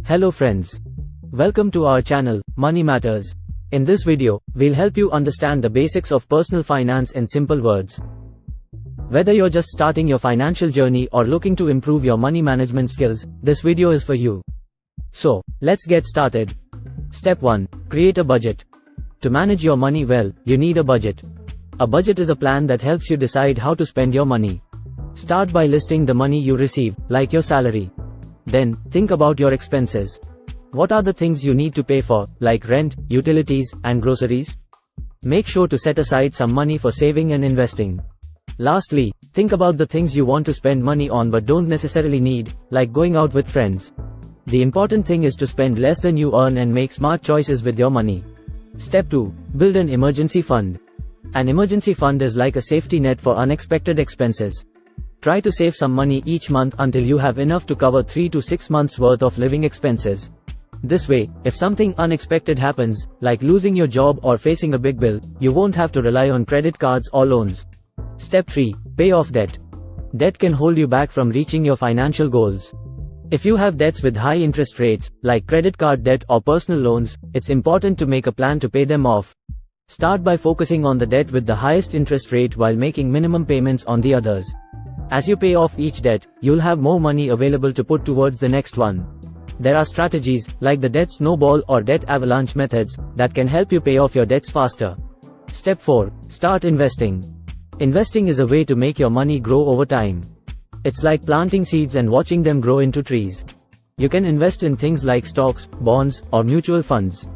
Hello friends. Welcome to our channel, Money Matters. In this video, we'll help you understand the basics of personal finance in simple words. Whether you're just starting your financial journey or looking to improve your money management skills, this video is for you. So, let's get started. Step 1. Create a budget. To manage your money well, you need a budget. A budget is a plan that helps you decide how to spend your money. Start by listing the money you receive, like your salary. Then, think about your expenses. What are the things you need to pay for, like rent, utilities, and groceries? Make sure to set aside some money for saving and investing. Lastly, think about the things you want to spend money on but don't necessarily need, like going out with friends. The important thing is to spend less than you earn and make smart choices with your money. Step 2. Build an emergency fund. An emergency fund is like a safety net for unexpected expenses. Try to save some money each month until you have enough to cover 3 to 6 months worth of living expenses. This way, if something unexpected happens, like losing your job or facing a big bill, you won't have to rely on credit cards or loans. Step 3. Pay off debt. Debt can hold you back from reaching your financial goals. If you have debts with high interest rates, like credit card debt or personal loans, it's important to make a plan to pay them off. Start by focusing on the debt with the highest interest rate while making minimum payments on the others. As you pay off each debt, you'll have more money available to put towards the next one. There are strategies, like the debt snowball or debt avalanche methods, that can help you pay off your debts faster. Step 4. Start investing. Investing is a way to make your money grow over time. It's like planting seeds and watching them grow into trees. You can invest in things like stocks, bonds, or mutual funds.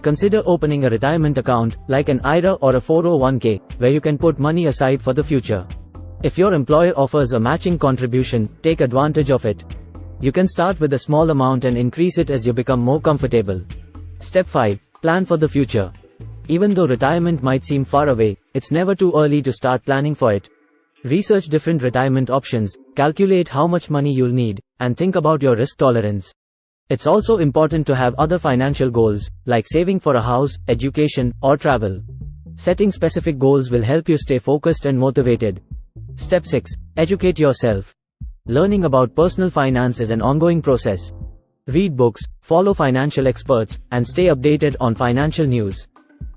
Consider opening a retirement account, like an IRA or a 401k, where you can put money aside for the future. If your employer offers a matching contribution, take advantage of it. You can start with a small amount and increase it as you become more comfortable. Step 5. Plan for the future. Even though retirement might seem far away, it's never too early to start planning for it. Research different retirement options, calculate how much money you'll need, and think about your risk tolerance. It's also important to have other financial goals, like saving for a house, education, or travel. Setting specific goals will help you stay focused and motivated. Step 6. Educate yourself. Learning about personal finance is an ongoing process. Read books, follow financial experts, and stay updated on financial news.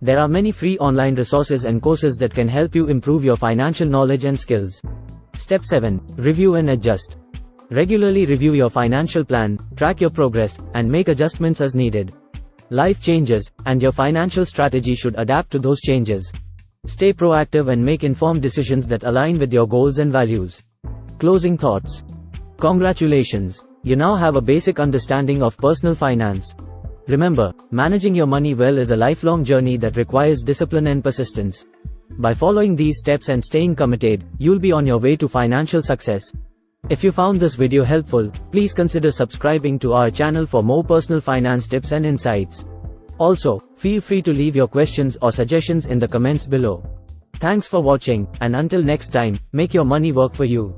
There are many free online resources and courses that can help you improve your financial knowledge and skills. Step 7. Review and adjust. Regularly review your financial plan, track your progress, and make adjustments as needed. Life changes, and your financial strategy should adapt to those changes. Stay proactive and make informed decisions that align with your goals and values. Closing thoughts. Congratulations! You now have a basic understanding of personal finance. Remember, managing your money well is a lifelong journey that requires discipline and persistence. By following these steps and staying committed, you'll be on your way to financial success. If you found this video helpful, please consider subscribing to our channel for more personal finance tips and insights. Also, feel free to leave your questions or suggestions in the comments below. Thanks for watching, and until next time, make your money work for you.